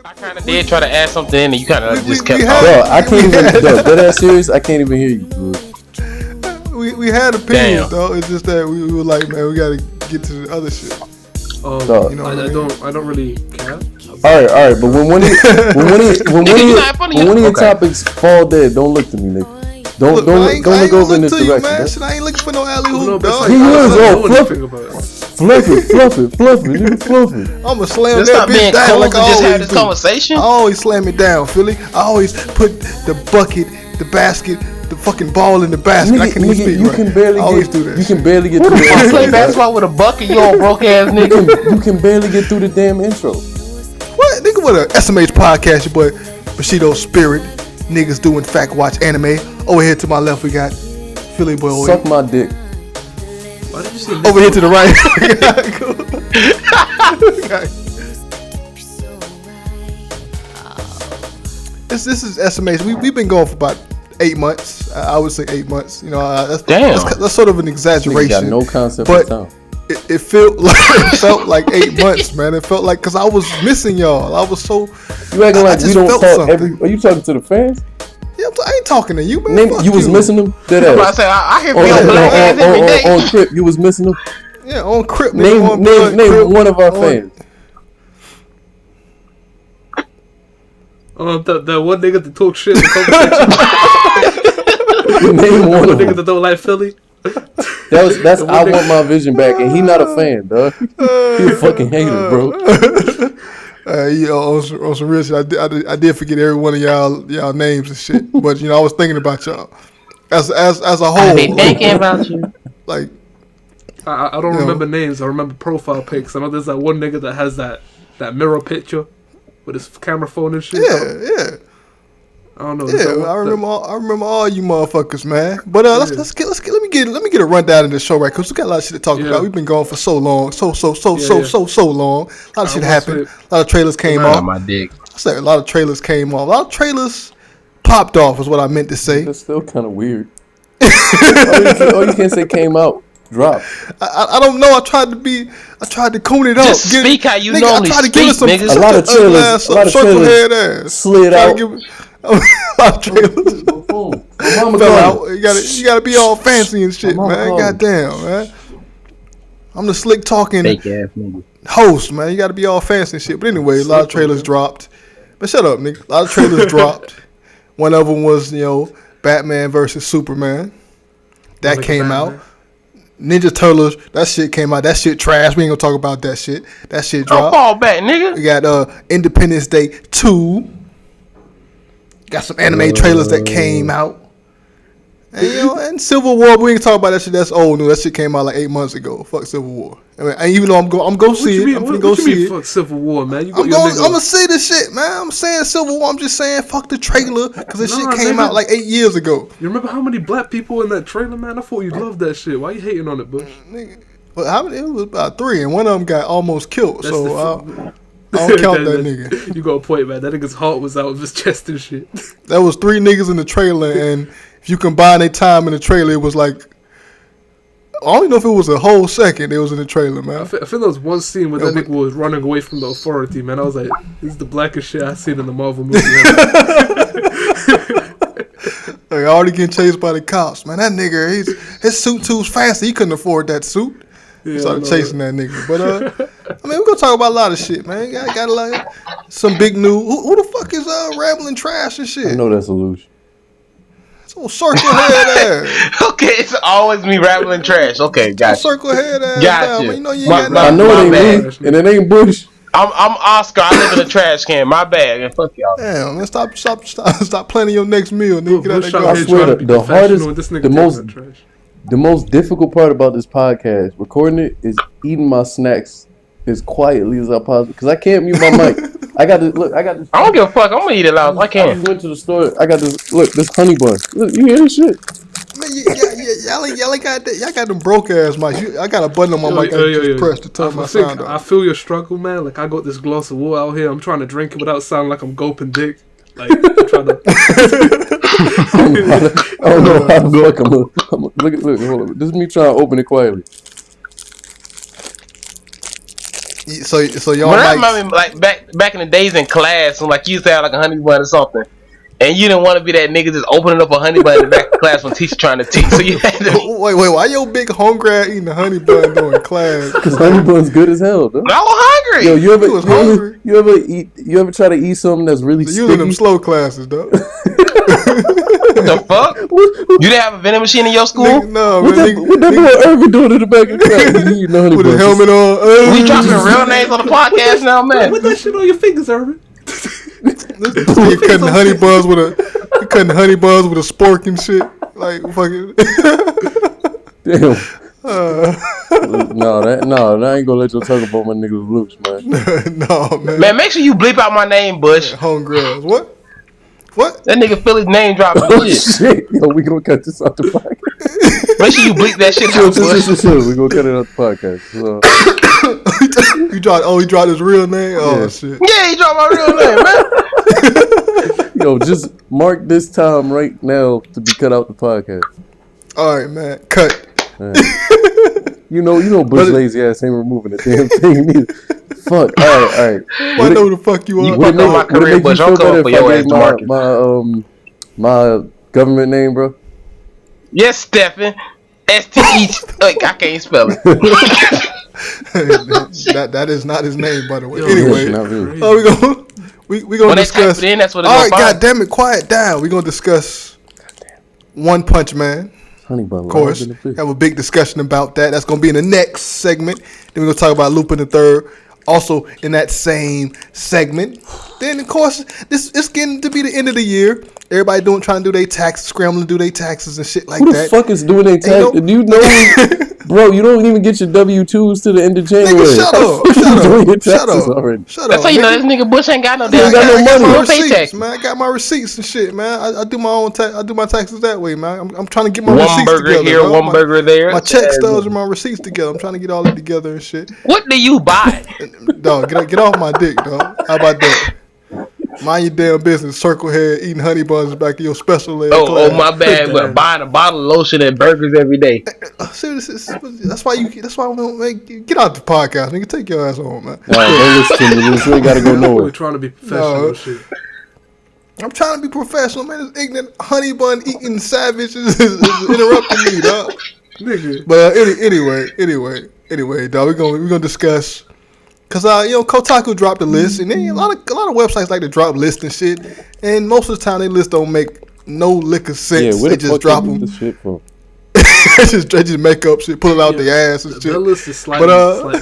I kind of did try to add something in, and you kind of just kept Bro, talking. I can't even. That serious? I can't even hear you, bro. We had opinions though. It's just that we were like, man, we gotta get to the other shit. You know, I don't really care. All right, but when one of your topics fall dead, don't look to me, nigga. Don't look over in this direction. Man. Shit, I ain't looking for no alley hoop, dog. He is all fluff it. I'ma slam Just that stop being bitch down cool like I and just have always this do. conversation. I always slam it down, Philly. I always put the bucket, the basket, the fucking ball in the basket. I can't even speak you right. can barely I always get, do that. You can barely get Who through the fuck play the basketball with a bucket, you old broke ass nigga? You can barely get through the damn intro. What? Nigga, what a SMH podcast, your boy Bushido Spirit. Niggas do in fact watch anime. Over here to my left, we got Philly boy. Suck my dick. Why did you say Over here to the right. This is SMH. We've been going for about 8 months. I would say 8 months. You know, that's sort of an exaggeration. Got no concept but of time. It felt like 8 months, man. It felt like because I was missing y'all. I was so. You acting like we don't talk something. Are you talking to the fans? Yeah, I ain't talking to you, man. You was missing them. Dead ass. I hear real black ass every day. On Crip, you was missing them. Yeah, on Crip. Name one of our fans. That one nigga that talk shit in the conversation. Name one of nigga them. that don't like Philly. That's I want my vision back, and he not a fan, dog. He a fucking hater, bro. On some real shit, I did forget every one of y'all names and shit. But I was thinking about y'all as a whole. I be thinking about you. Like I don't remember names. I remember profile pics. I know there's that one nigga that has that mirror picture with his camera phone and shit. Yeah. I don't know. Yeah, I remember all you motherfuckers, man. But let me get a rundown of this show, right? Because we got a lot of shit to talk about. We've been going for so long, so long. A lot of shit happened. A lot of trailers came off. My dick. I said a lot of trailers came off. A lot of trailers popped off, is what I meant to say. That's still kind of weird. You can't say came out. Drop. I don't know. I tried to coon it up. Just speak how you normally speak, niggas. A lot of trailers slid out. A lot of trailers fell out. You gotta be all fancy and shit, man. Goddamn, man. I'm the slick talking host, man. You gotta be all fancy and shit. But anyway, a lot of trailers dropped. But shut up, nigga. A lot of trailers dropped. One of them was, Batman versus Superman. That came out. Ninja Turtles, that shit came out. That shit trash. We ain't gonna talk about that shit. That shit dropped. Don't fall back, nigga. We got Independence Day 2. Got some anime trailers that came out. And and Civil War, but we ain't talk about that shit. That's old news. That shit came out like 8 months ago. Fuck Civil War. And even though I'm gonna see it, I'm gonna go see it. Fuck Civil War, man. I'm gonna see this shit, man. I'm saying Civil War. I'm just saying fuck the trailer because this shit came out like 8 years ago. You remember how many black people in that trailer, man? I thought you loved that shit. Why you hating on it, Bush? Nigga, well, how many? It was about 3, and one of them got almost killed. So I don't count that nigga. You got a point, man. That nigga's heart was out of his chest and shit. There was 3 niggas in the trailer, and if you combine their time in the trailer, it was like I don't even know if it was a whole second they was in the trailer, man. I feel there was one scene where that nigga was running away from the authority, man. I was like, this is the blackest shit I've seen in the Marvel movie. Like, already getting chased by the cops, man. That nigga, his suit too fancy. He couldn't afford that suit. He started chasing that nigga. But we're gonna talk about a lot of shit, man. Got like some big news. Who the fuck is rambling trash and shit? I know that's a illusion. So circle head ass. Okay, it's always me rattling trash. Okay, gotcha. Circle head ass. Gotcha. Man. You ain't got I know it ain't me, and it ain't Bush. I'm Oscar. I live in a trash can. My bad. And fuck y'all. Damn, man. Stop planning your next meal, nigga. Get out that I swear, the hardest, the most difficult part about this podcast, recording it, is eating my snacks as quietly as I possibly, because I can't mute my mic. I got this. I don't give a fuck. I'm gonna eat it loud. I can. I just went to the store. I got this honey bun. Look, you hear this shit? Man, y'all got that. Y'all got them broke ass mics. I got a button on my mic. I just press to turn my sound off. I feel your struggle, man. Like I got this glass of water out here. I'm trying to drink it without sounding like I'm gulping dick. Like I'm trying to. I don't know how to look. Look, hold on. This is me trying to open it quietly. So y'all But might. I remember like back in the days in class, when like you used to have like a honey bun or something, and you didn't want to be that nigga just opening up a honey bun in the back of class when teacher trying to teach. So you had to. Wait, why your big homegirl eating a honey bun during class? Because honey bun's good as hell, though. I was hungry. Yo, you hungry. ever try to eat something that's really So sticky? you in them slow classes, though. What the fuck? You didn't have a vending machine in your school? No, What man. that boy Irvin doing in the back of the class? He eating honey With his buns. helmet on. We dropping real names on the podcast now, man. Put that shit on your fingers, Irvin. He cutting honey buns with a spork and shit. Like fucking. Damn. No, I ain't gonna let you talk about my niggas loops, man. No, man. Man, make sure you bleep out my name, Bush. Homegirls. What? That nigga Philly's name dropping. Oh shit! Yo, we gonna cut this off the podcast. Make sure you bleep that shit out, Bush. We gonna cut it off the podcast. He dropped his real name. Oh Yeah. shit. Yeah, he dropped my real name, man. Yo, just mark this time right now to be cut out the podcast. All right, man. Cut. Man. You know, Bush lazy ass ain't removing the damn thing either. Fuck. All right. I know who the fuck you are. fucked up my career, Bush. I'm coming for your ass, Marcus. My government name, bro. Yes, Stephen. S-T-E. Like, I can't spell it. that is not his name, by the way. Yo, Anyway, Not really. we gonna discuss. That's what it's All right, gonna find. goddamn it, quiet down. We gonna discuss One Punch Man. Honey bun. Of course, have a big discussion about that. That's gonna be in the next segment. Then we're gonna talk about Lupin the Third. Also in that same segment. Then of course, it's getting to be the end of the year. Everybody trying to do their taxes, scrambling to do their taxes and shit like Who the that. fuck is doing their taxes? Do you know? Bro, you don't even get your W-2s to the end of January. Nigga, shut up. Already? Shut up. That's how you know this nigga Bush ain't got no He ain't damn got no money. my no receipts, paycheck. man. I got my receipts and shit, man. I do my own I do my taxes that way, man. I'm trying to get my One receipts burger together. here, bro. one burger there. My check stubs and my receipts together. I'm trying to get all that together and shit. What do you buy? Dog, get off my dick, dog. How about that? Mind your damn business. Circle head, eating honey buns back in your special ed class. Oh, my bad. But buying a bottle of lotion and burgers every day. That's why we don't make get out the podcast, nigga. Take your ass home, man. All right, don't listen to me. This ain't gotta go We're nowhere. trying to be professional and shit. I'm trying to be professional, man. This ignorant honey bun eating savage is interrupting me, dog. Nigga. But anyway, dog. We're gonna discuss. Cause Kotaku dropped the list, and then a lot of websites like to drop lists and shit, and most of the time they lists don't make no lick of sense. Yeah, where They the just fuck drop you them. get this shit from? they just make up shit, pull it out their ass and shit. That list is slightly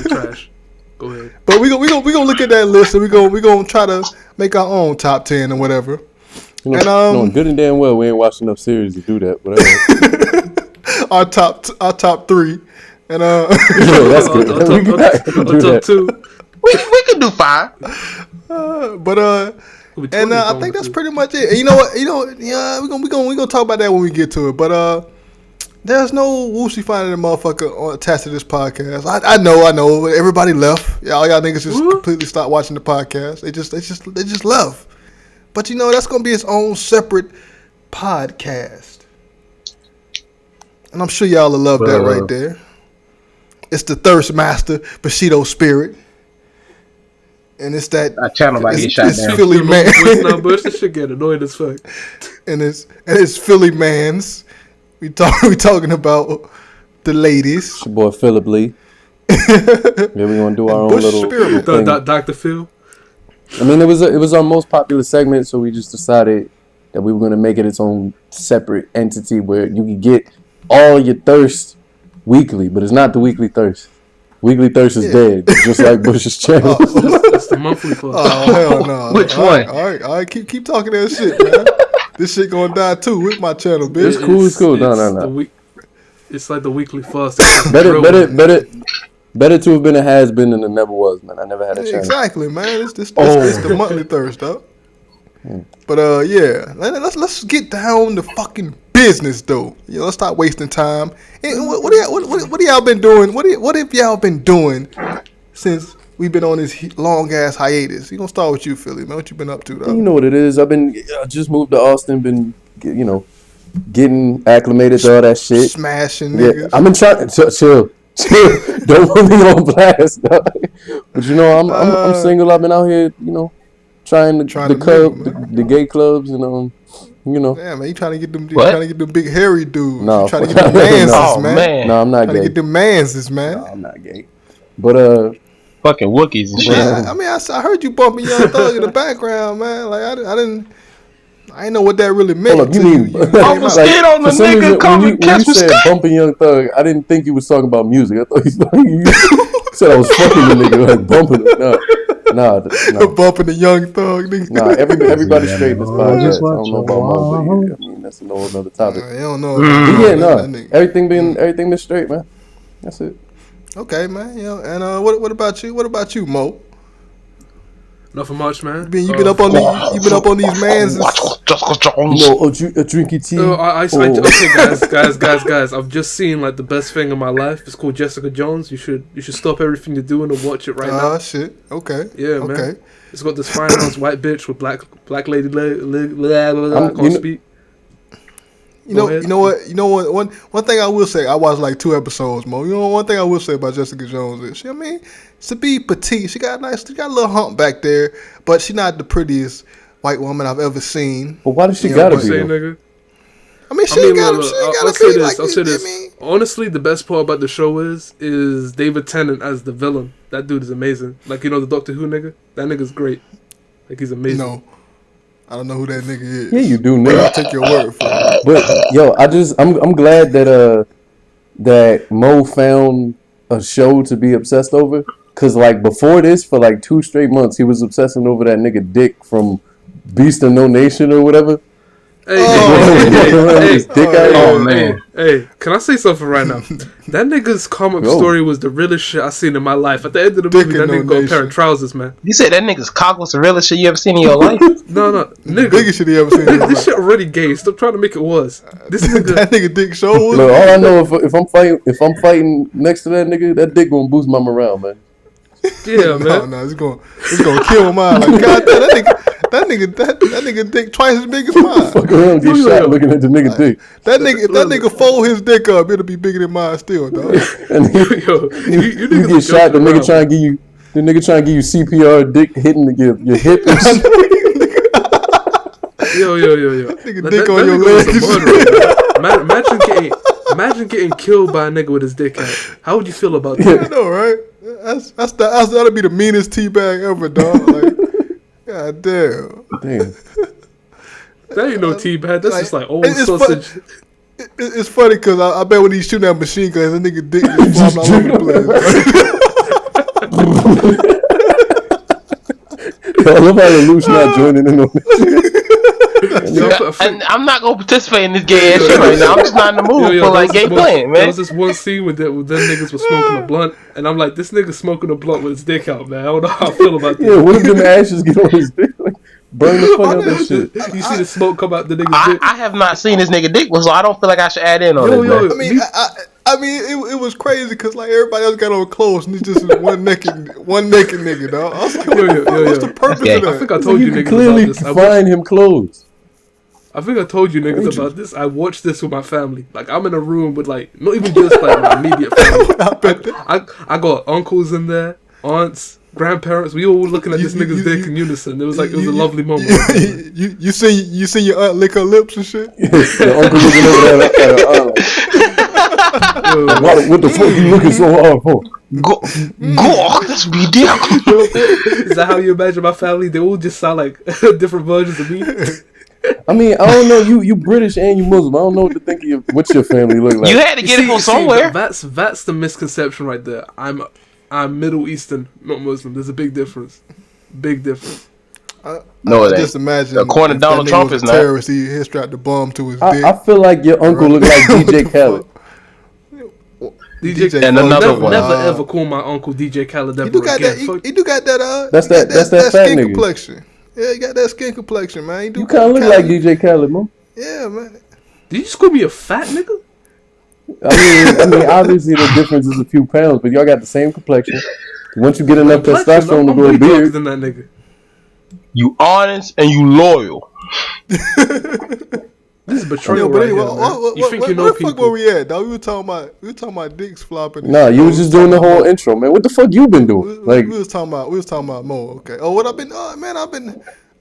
trash. Go ahead. But we gonna look at that list, and we gonna try to make our own top 10 or whatever. You know, And, knowing good and damn well we ain't watched enough series to do that. Whatever. our top 3, and Yeah, that's good. We can do Top that. 2. We could do 5. I think that's pretty much it. And you know what? We gonna talk about that when we get to it. But there's no Woosie finding a motherfucker attached to this podcast. I know. Everybody left. Y'all niggas just completely stopped watching the podcast. They just left. But that's gonna be its own separate podcast. And I'm sure y'all will love that right there. It's the Thirst Master Bushido Spirit. And it's that channel about to get shot it's down. Philly man. Now, Bush, this shit get annoying as fuck. and it's Philly mans. We talking about the ladies. It's your boy Philip Lee. Yeah, we gonna do our own Bush little Spirit. thing. Dr. Phil. I mean, it was our most popular segment, so we just decided that we were gonna make it its own separate entity where you can get all your thirst weekly, but it's not the weekly thirst. Weekly thirst is dead, just like Bush's channel. That's the monthly fuck. Oh hell no! Which All one? right. Keep talking that shit, man. This shit gonna die too with my channel, bitch. It's cool. No. It's like the weekly fast. Better to have been a has been than a never was, man. I never had a channel. Exactly, man. It's the monthly thirst, though. But yeah, let's get down to fucking business, though. Let's stop wasting time. And what have y'all been doing? What have y'all been doing since we've been on this long ass hiatus? You gonna start with you, Philly, man. What you been up to, though? You know what it is. I just moved to Austin. Been getting acclimated to all that shit. Smashing Yeah, niggas. I've been trying. Chill. Don't put me on blast, dog. But I'm single. I've been out here, trying the gay clubs and Yeah, man, you trying to get them big hairy dudes. No, you trying to get them manses, man. No, I'm not trying gay. to get them manses, man. No, I'm not gay. But fucking Wookiees and shit. I heard you bumping Young Thug in the background, man. Like I didn't know what that really meant. Hold up, you mean I'm scared on the nigga coming catch me said bumping Young Thug, I didn't think you was talking about music. I thought you said I was fucking the nigga, like bumping it. No. Bumping the Young Thug, nigga. Nah, everybody straight in this podcast. I don't know about Mo, but I mean that's a whole other topic. I don't know. Everything been straight, man. That's it. Okay, man. And what about you? What about you, Mo? Nothing much, man. You been up on these mans. A drinky tea. Guys. I've just seen like the best thing in my life. It's called Jessica Jones. You should stop everything you're doing and watch it right now. Shit. Okay. Yeah, man. Okay. It's got this fine ass white bitch with black lady can't speak. You know what? One thing I will say, I watched like 2 episodes, Mo. You know, one thing I will say about Jessica Jones is, to be petite, she got a little hump back there, but she's not the prettiest white woman I've ever seen. But why does she gotta be? Nigga? I'll say this. Honestly, the best part about the show is David Tennant as the villain. That dude is amazing. Like, the Doctor Who nigga? That nigga's great. Like, he's amazing. No. I don't know who that nigga is. Yeah, you do, nigga. I'll take your word for it. But I'm glad that Mo found a show to be obsessed over. Cause like before this, for like 2 straight months, he was obsessing over that nigga Dick from Beast of No Nation or whatever. Hey, man. Hey, can I say something right now? That nigga's comic story was the realest shit I seen in my life. At the end of the movie, that nigga got a pair of trousers, man. You said that nigga's cock was the realest shit you ever seen in your life? No, nigga. Biggest shit you ever seen. This shit already gay. Stop trying to make it worse. This nigga, that nigga Dick show was. Look, all I know if I'm fighting next to that nigga, that dick gonna boost my morale, man. Yeah, man. No, it's gonna kill mine. Like, God damn, that nigga dick twice as big as mine. Fuck around, get shot looking at the nigga dick. That nigga fold his dick up, it'll be bigger than mine still, dog. And you get shot. The nigga trying to give you CPR, dick hitting your hip. And shit. Yo. Nigga dick on your leg. Imagine getting killed by a nigga with his dick out. How would you feel about that? I know, right? That'll be the meanest teabag ever, dog. Like, god damn. That ain't no teabag. That's just like old sausage. It's funny because I bet when he's shooting that machine guns, that nigga dick just flopping all over the place. I love how the loose not joining in on this. And I'm not gonna participate in this gay ass shit right now. I'm just not in the mood for like gay playing, man. There was this one scene where them niggas were smoking a blunt, and I'm like, this nigga smoking a blunt with his dick out, man. I don't know how I feel about this. Yeah, what if them ashes get on his dick? Like, burn the fuck out that shit. You see the smoke come out the nigga's dick? I have not seen this nigga dick, so I don't feel like I should add in on it. I mean, it was crazy because like everybody else got on clothes and it's just one naked nigga, dog. I was like, what's the purpose of that? I think I told you niggas clearly about this. Find him clothes. I think I told you niggas about this. I watched this with my family. Like, I'm in a room with like, not even just like my immediate family. I got uncles in there, aunts, grandparents. We all looking at this nigga's dick in unison. It was a lovely moment. You see your aunt lick her lips and shit. The uncle looking over there like that. What the fuck you looking so hard for? Go, let's be there. Is that how you imagine my family? They all just sound like different versions of me. I mean, I don't know. You British and you Muslim. I don't know what to think of what your family look like. You had to get it from somewhere. That's the misconception right there. I'm Middle Eastern, not Muslim. There's a big difference. Big difference. I just imagine. According to Donald Trump, is not terrorist. He strapped the bomb to his dick. I feel like your uncle looked like DJ Khaled. DJ and another one. Never ever call my uncle DJ Khaled ever again. He do got that. That's that fat skin nigga. complexion. Yeah, he got that skin complexion, man. You kind of look like DJ Khaled, man. Yeah, man. Did you just call me a fat nigga? I mean, obviously the difference is a few pounds, but y'all got the same complexion. Once you get enough testosterone to grow a beard, than that nigga. You honest and you loyal. This is betrayal. But anyway, where the fuck were we at, dog? We were talking about dicks flopping. Nah, you was just doing the whole intro, man. What the fuck you been doing? We was talking about Mo. Okay. Oh, what I've been? Man,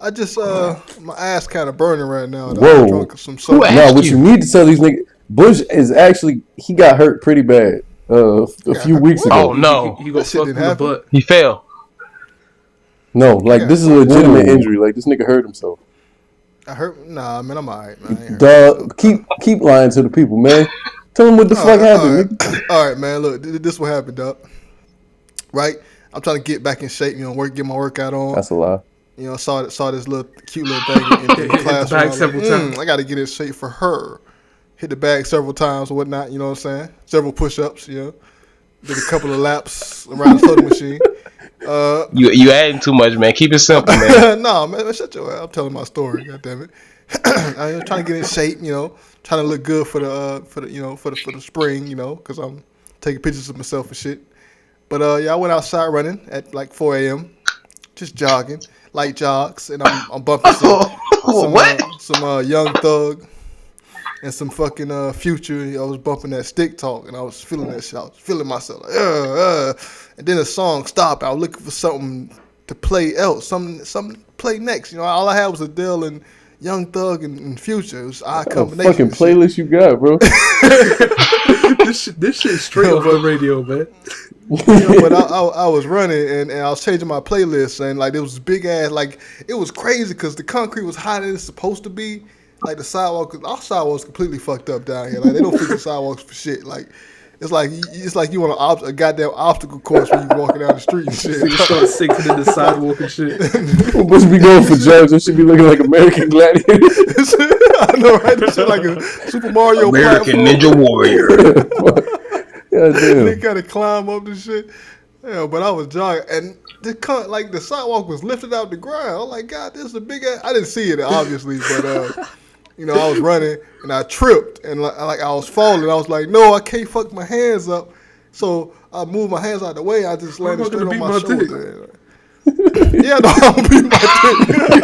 I just my ass kind of burning right now. Dog. Whoa. I'm drunk some soda. No, what you need to tell these niggas, Bush is actually, he got hurt pretty bad a few weeks ago. Oh no, he got fucked in the butt. He fell. No, like this is a legitimate injury. Like this nigga hurt himself. I hurt. Nah, man, I'm alright, man. Dog, keep lying to the people, man. Tell them what the fuck happened. All right, man. Look, this what happened, dog. Right, I'm trying to get back in shape. Get my workout on. That's a lie. Saw this little cute little thing in class. Bag several times. I got to get in shape for her. Hit the bag several times or whatnot. You know what I'm saying? Several push-ups. Did a couple of laps around the soda machine. You adding too much, man. Keep it simple, man. No, man, shut your ass. I'm telling my story. God damn it. I'm trying to get in shape. Trying to look good for the spring. Because I'm taking pictures of myself and shit. But I went outside running at like 4 a.m. Just jogging, light jogs, and I'm bumping some Young Thug and some fucking Future. I was bumping that Stick Talk, and I was feeling that shit. I was feeling myself, like, and then the song stopped. I was looking for something to play else, something to play next. All I had was Adele and Young Thug and Future. It was our combination. Fucking playlist you got, bro. This shit is straight off the radio, man. But I was running and I was changing my playlist, and like there was big ass, like it was crazy because the concrete was hotter than it's supposed to be. Like the sidewalk, our sidewalk's completely fucked up down here. Like they don't fix the sidewalks for shit. Like it's like you on a goddamn obstacle course when you walking down the street and shit. You start sinking in the sidewalk and shit. We're supposed to be going for drugs. It should be looking like American Gladiator. I know, right? This shit like a Super Mario American platform. Ninja Warrior. God damn. They gotta climb up this shit. Yeah, but I was jogging, and the sidewalk was lifted out the ground. I was like, God, this is a big ass. I didn't see it obviously, but I was running and I tripped and like I was falling. I was like, no, I can't fuck my hands up. So I moved my hands out of the way. I just landed straight on my shoulder. Yeah, no, I'm gonna beat my dick.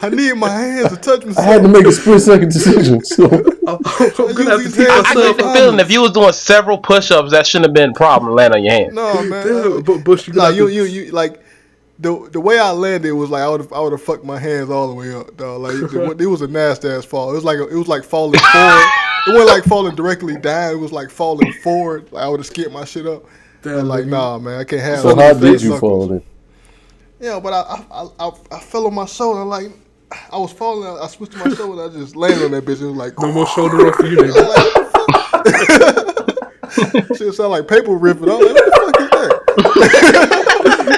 I need my hands to touch myself. I had to make a split-second decision. So I'm gonna have to take I get the feeling if you was doing several push-ups, that shouldn't have been a problem to land on your hand. No, man. But Bush, you like the way I landed was like I would have fucked my hands all the way up, dog. Like it was a nasty ass fall. It was like falling forward. It wasn't like falling directly down. It was like falling forward. Like I would have skipped my shit up. Damn, like nah, man, I can't have. So how did you fall then? Yeah, but I fell on my shoulder. Like I was falling. I switched to my shoulder. I just landed on that bitch. It was like no more shoulder roll for you, nigga. Shit sound like paper ripping. I was like, what the fuck is that?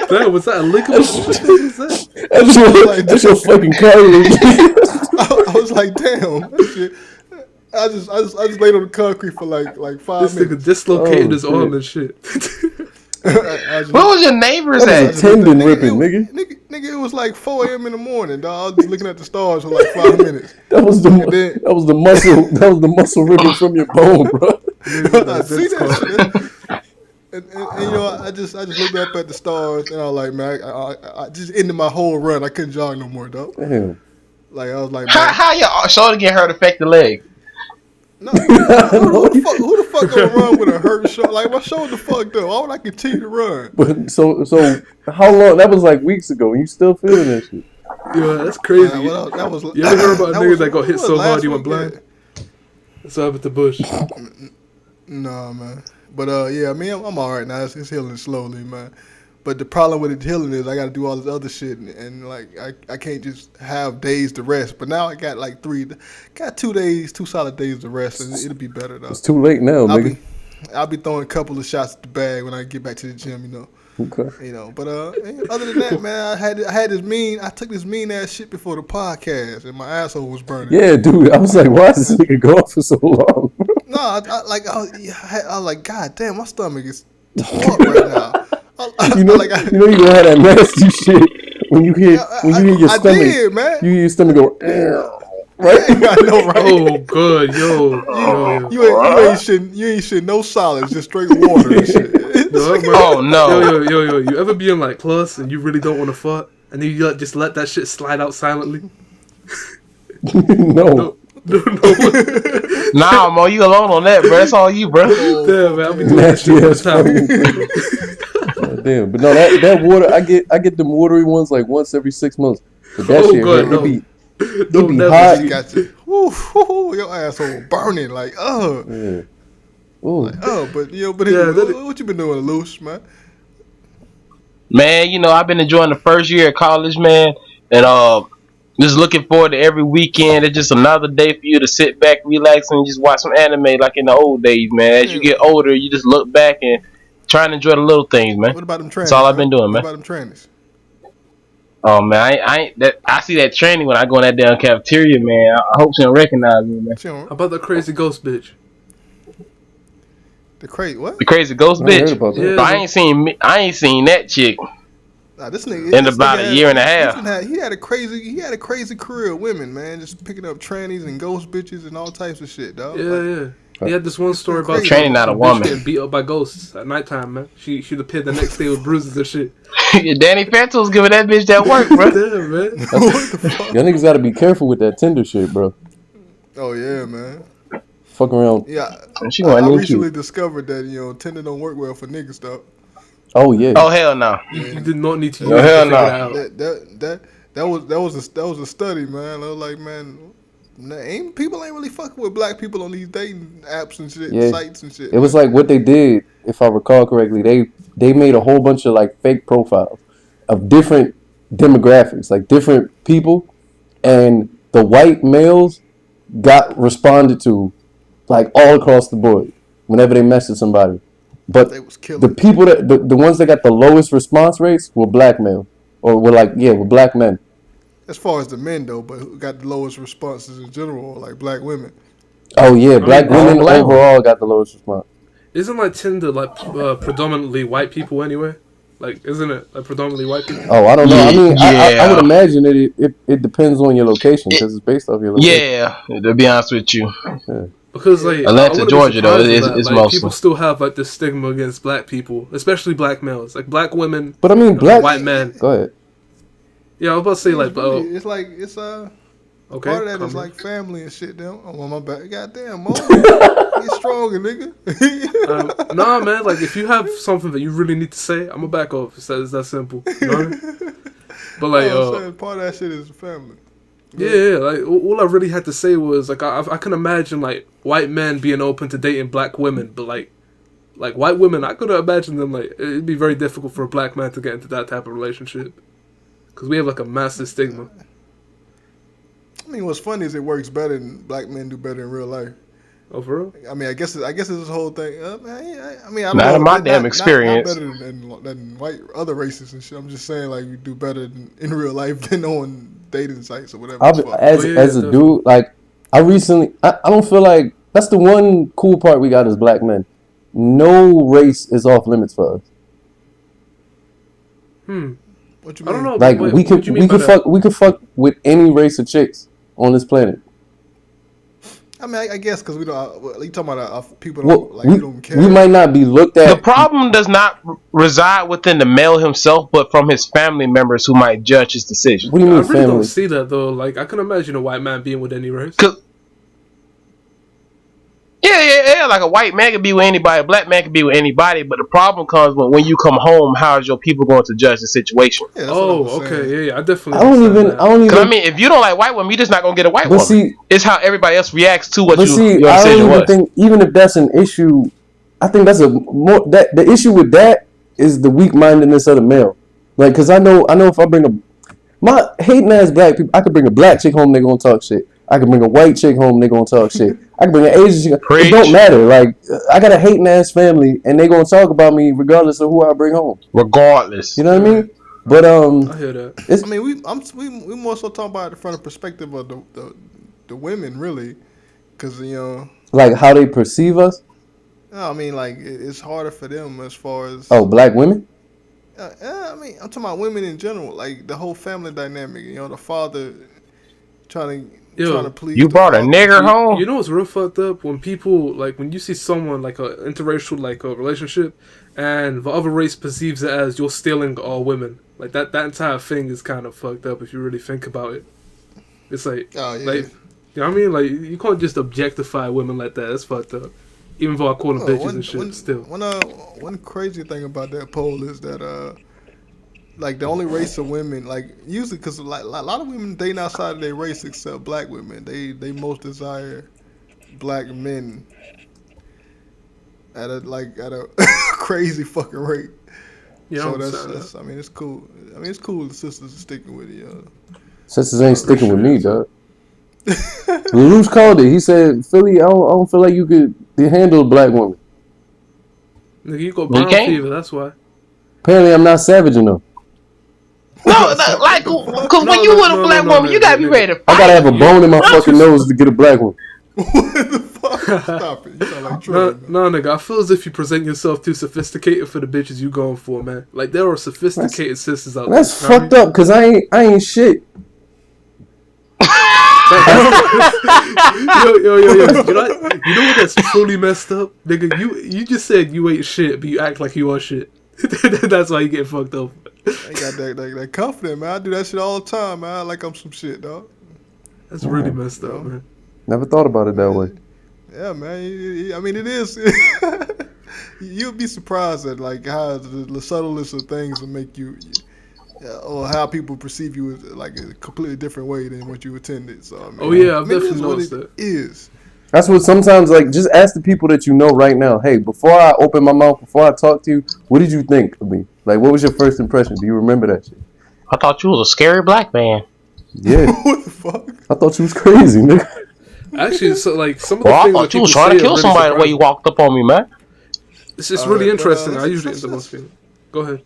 Damn, was that a lick? What was that? That's your fucking cartilage. I was like, damn, that shit. I just laid on the concrete for like 5 minutes. This nigga dislocated his arm and shit. What was your neighbors at? Tendon ripping, nigga. Nigga, it was like 4 a.m. in the morning, dog. I was just looking at the stars for like 5 minutes. That was the muscle ripping from your bone, bro. I see that shit. And I just looked up at the stars and I was like, man, I just ended my whole run. I couldn't jog no more, dog. Damn. Like I was like, man, how your shoulder get hurt affect the leg? no, who the fuck gonna run with a hurt shoulder? Like my shoulder fucked up. Why would I continue to run? But so how long? That was like weeks ago. You still feeling that shit? Yeah, that's crazy. You ever heard about a nigga that got hit so hard he went blind? What's up with the Bush? Nah, man. But yeah, I mean, I'm all right now. It's healing slowly, man. But the problem with it healing is I got to do all this other shit, and like I can't just have days to rest. But now I got like 2 solid days to rest, and it'll be better though. It's too late now, nigga. I'll be throwing a couple of shots at the bag when I get back to the gym, you know. Okay. You know, but other than that, man, I took this mean ass shit before the podcast, and my asshole was burning. Yeah, dude. I was like, why is this nigga going for so long? No, I was like, God damn, my stomach is tore up right now. You know, you gonna have that nasty shit when you hear your stomach. I did, man. You hear your stomach go, right? I know, right? Oh, good, yo. You ain't shit no solids, just straight water and shit. Oh no. Yo. You ever be in like class and you really don't want to fart, and then you just let that shit slide out silently? No. Nah, Mo, you alone on that, bro. That's all you, bro. Damn, man, I'll be doing this shit all the time. Damn, but no, that water, I get them watery ones like once every 6 months. But that shit, God, it be hot. Got you. Your asshole burning like, Yeah. Ooh. Like, but what you been doing, loose, man? Man, you know, I've been enjoying the first year of college, man, and just looking forward to every weekend. It's just another day for you to sit back, relax, and just watch some anime like in the old days, man. As you get older, you just look back and try and enjoy the little things, man. What about them trannies? That's all I've been doing, man. What about them trannies? Oh man, I see that training when I go in that damn cafeteria, man. I hope she don't recognize me, man. How about the crazy ghost bitch? The crazy what? The crazy ghost bitch. Yeah, I ain't seen that chick. Nah, this nigga in about a year and a half. He had a crazy career of women, man. Just picking up trannies and ghost bitches and all types of shit, dog. Yeah. He had this one story about training not a woman getting beat up by ghosts at nighttime, man. She'd appear the next day with bruises and shit. Danny Phantom's giving that bitch that work, bro. Damn, man. What the fuck? Y'all niggas gotta be careful with that Tinder shit, bro. Oh yeah, man. Fuck around. Yeah, I recently discovered that Tinder don't work well for niggas, though. Oh yeah. Oh hell no. You did not need to use it hell to no. That was a study, man. I was like, man, people ain't really fucking with black people on these dating apps and shit, sites and shit. It was like what they did, if I recall correctly. They made a whole bunch of like fake profiles of different demographics, like different people, and the white males got responded to like all across the board whenever they messaged somebody. But the people the ones that got the lowest response rates were black male, or were black men. As far as the men though, but who got the lowest responses in general, like black women. Oh yeah, black women overall got the lowest response. Isn't like Tinder like predominantly white people anyway? Like, isn't it like predominantly white people? Oh, I don't know. I mean, I would imagine it depends on your location because it's based off your location. Yeah, to be honest with you. Yeah. Because like Atlanta, Georgia, though, it's like, mostly people still have like this stigma against black people, especially black males, like black women. But I mean, white men. Go ahead. Yeah, I was about to say like, it's okay, part of that is like family and shit. Damn, I'm on my back. Goddamn, Mo, get stronger, nigga. Nah, man. Like if you have something that you really need to say, I'm gonna back off. It's that simple. You know what I mean? But like, part of that shit is family. Yeah, like all I really had to say was like I can imagine like white men being open to dating black women, but like white women, I couldn't imagine them like it'd be very difficult for a black man to get into that type of relationship because we have like a massive stigma. I mean, what's funny is it works better and black men do better in real life. Oh, for real? I mean, I guess it's this whole thing. I mean, I don't not know. In my damn experience. Not better than white other races and shit. I'm just saying like we do better in real life than on dating sites or whatever. As a dude, like I don't feel like that's the one cool part we got as black men. No race is off limits for us. What you mean? I don't know. Like we could fuck with any race of chicks on this planet. I mean, I guess because we don't. You talking about people we don't care. We might not be looked at. The problem does not reside within the male himself, but from his family members who might judge his decision. What do you mean, I really family? don't see that though. Like I can imagine a white man being with any race. Yeah. Like a white man could be with anybody, a black man could be with anybody, but the problem comes when you come home. How is your people going to judge the situation? Yeah, okay, yeah, I definitely. I don't even. Because I mean, if you don't like white women, you're just not gonna get a white woman. See, it's how everybody else reacts to what your decision I don't even was. think, even if that's an issue, I think that's the issue with that is the weak mindedness of the male. Like, cause I know if I bring my hating ass black people, I could bring a black chick home, they gonna talk shit. I can bring a white chick home, they gonna talk shit. I can bring an Asian chick. It don't matter. Like, I got a hating ass family, and they gonna talk about me regardless of who I bring home. Regardless, you know what I mean? But I hear that. I mean, we more so talking about it from the perspective of the women, really, because like how they perceive us. I mean, like it's harder for them as far as black women. I mean, I'm talking about women in general, like the whole family dynamic. The father trying to please. You brought a nigger home. You know what's real fucked up? When people when you see someone like a interracial a relationship, and the other race perceives it as you're stealing all women. Like that entire thing is kind of fucked up if you really think about it. It's like, Oh yeah. like, you know what I mean? Like, you can't just objectify women like that. That's fucked up. Even though I call them bitches and shit, still. One crazy thing about that poll is that like the only race of women, like usually because like a lot of women dating outside of their race except black women, they most desire black men at a crazy fucking rate. Yeah, So that's I mean it's cool. I mean it's cool the sisters are sticking with it. Sisters ain't sticking with me, dog. Lelouch called it. He said, Philly, I don't feel like you could handle a black woman. Nigga, you got brown fever, that's why. Apparently, I'm not savage enough. No, like, because when you with a black woman, you gotta be ready to fight. I gotta have a bone in my fucking nose to get a black woman. What the fuck? Stop it. You sound like Troy. No, nigga, I feel as if you present yourself too sophisticated for the bitches you going for, man. Like, there are sophisticated sisters out there. That's fucked up, because I ain't shit. yo. You know what that's truly messed up? Nigga, you just said you ain't shit, but you act like you are shit. That's why you get fucked up. I got that confidence, man. I do that shit all the time, man. I like I'm some shit, dog. That's really messed up, man. Never thought about it that way. Yeah, man. I mean, it is. You'll be surprised at like how the subtlest of things will make you, or how people perceive you as like a completely different way than what you intended. So I mean, oh yeah, I've definitely noticed that. Is. That's what sometimes, like, just ask the people that you know right now. Hey, before I open my mouth, before I talk to you, what did you think of me? Like, what was your first impression? Do you remember that shit? I thought you was a scary black man. Yeah. What the fuck? I thought you was crazy, nigga. Actually, so like some of the Well, I things thought that you was people trying to say kill are really somebody the way you surprising. walked up on me, man. It's just really interesting. I let's- usually let's- end the most people. Go ahead.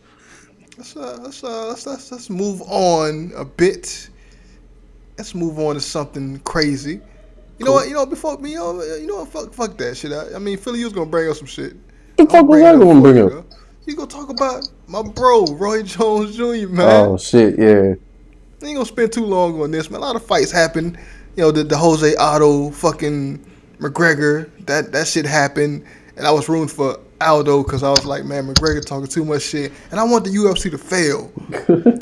Let's move on a bit. Let's move on to something crazy. You know what? Before me, you know what? Fuck that shit. I mean, Philly, you was gonna bring up some shit. The fuck was I gonna bring up? You gonna talk about my bro, Roy Jones Jr., man. Oh, shit, yeah. I ain't gonna spend too long on this, man. A lot of fights happened. You know, the Jose Aldo fucking McGregor, that shit happened. And I was rooting for Aldo because I was like, man, McGregor talking too much shit. And I want the UFC to fail.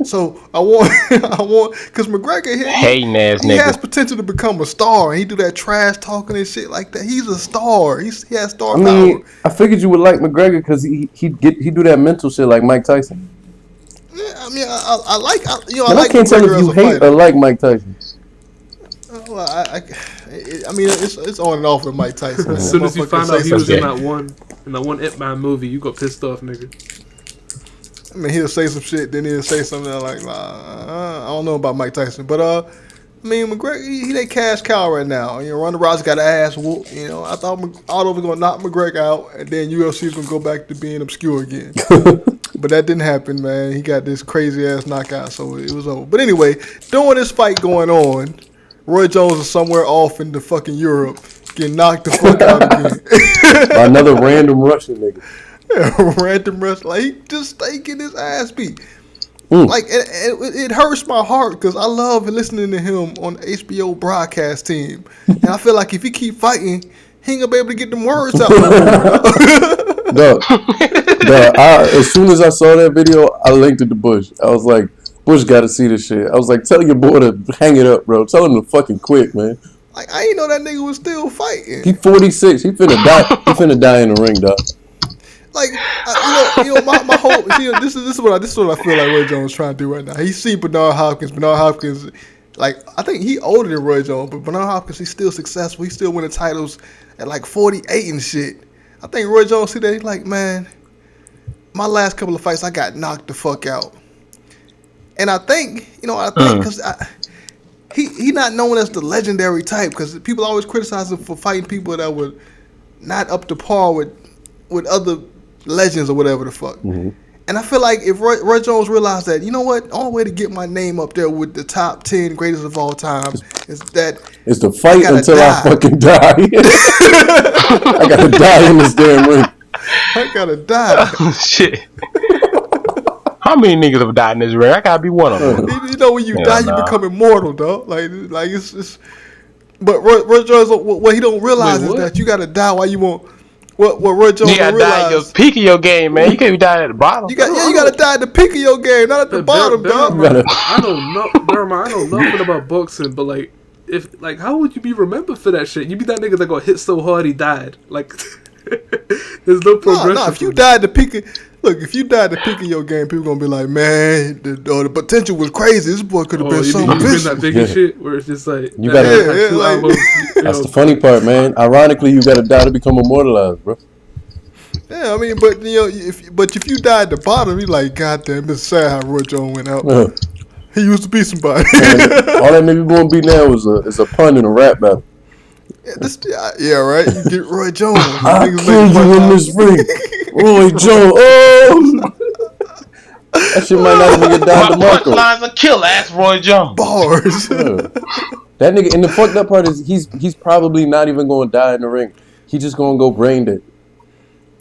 So I want, because McGregor, Hating ass he nigga. has potential to become a star. And he do that trash talking and shit like that. He's a star. He has star power. I figured you would like McGregor because he do that mental shit like Mike Tyson. Yeah, I mean, I like And I can't tell if you hate or like Mike Tyson. Well, I mean, it's on and off with Mike Tyson. As soon as you found out he was in something. that one Ip Man movie, you got pissed off, nigga. I mean, he'll say some shit, then he'll say something like, I don't know about Mike Tyson, but I mean, McGregor, he that cash cow right now. You know, Ronda Rousey got an ass whoop. You know, I thought Aldo was gonna knock McGregor out, and then UFC was gonna go back to being obscure again. But that didn't happen, man. He got this crazy ass knockout, so it was over. But anyway, during this fight going on, Roy Jones is somewhere off in the fucking Europe, getting knocked the fuck out again. By another random Russian nigga. Yeah, random wrestler, like he just taking his ass beat. Like it hurts my heart because I love listening to him on the HBO broadcast team, and I feel like if he keep fighting, he ain't gonna be able to get them words out. Dog, as soon as I saw that video, I linked it to Bush. I was like, Bush got to see this shit. I was like, tell your boy to hang it up, bro. Tell him to fucking quit, man. Like I ain't know that nigga was still fighting. He 46. He finna die. He finna die in the ring, dog. Like my whole this is what I feel like Roy Jones is trying to do right now. He see Bernard Hopkins. Bernard Hopkins, like I think he older than Roy Jones, but Bernard Hopkins he's still successful. He's still winning titles at like 48 and shit. I think Roy Jones see that he's like, man, my last couple of fights I got knocked the fuck out, and I think because he not known as the legendary type because people always criticize him for fighting people that were not up to par with other legends or whatever the fuck. Mm-hmm. And I feel like if Roy Jones realized that, you know what, the only way to get my name up there with the top 10 greatest of all time is to fight until I fucking die. I gotta die in this damn ring. I gotta die. Shit. How many niggas have died in this ring? I gotta be one of them. You know, when you die, you become immortal, dog. Like it's. But Roy Jones, what he don't realize is that you gotta die while you want. What Roy Jones You gotta die at your realized? peak of your game, man. You can't be dying at the bottom. You gotta die at the peak of your game, not at the bottom, dog. I know nothing about boxing, but like, how would you be remembered for that shit? You be that nigga that got hit so hard he died. Like, there's no progression. No, if you die at the peak of, if you die at the peak of your game, people gonna be like, man, the potential was crazy. This boy could have been something. You been that big shit where it's just like you gotta. That's the funny part, man. Ironically, you gotta die to become immortalized, bro. Yeah, I mean, but if you die at the bottom, you like, goddamn, it's sad how Roy Jones went out. He used to be somebody. All that nigga gonna be now is a pun in a rap battle. Yeah, right. You get Roy Jones. I killed you in this ring, Roy Jones. Oh, that shit might not even get down to Marco. Punchlines a killer, ass Roy Jones. Bars. That nigga, and the fucked up part is he's probably not even gonna die in the ring. He just gonna go brain dead.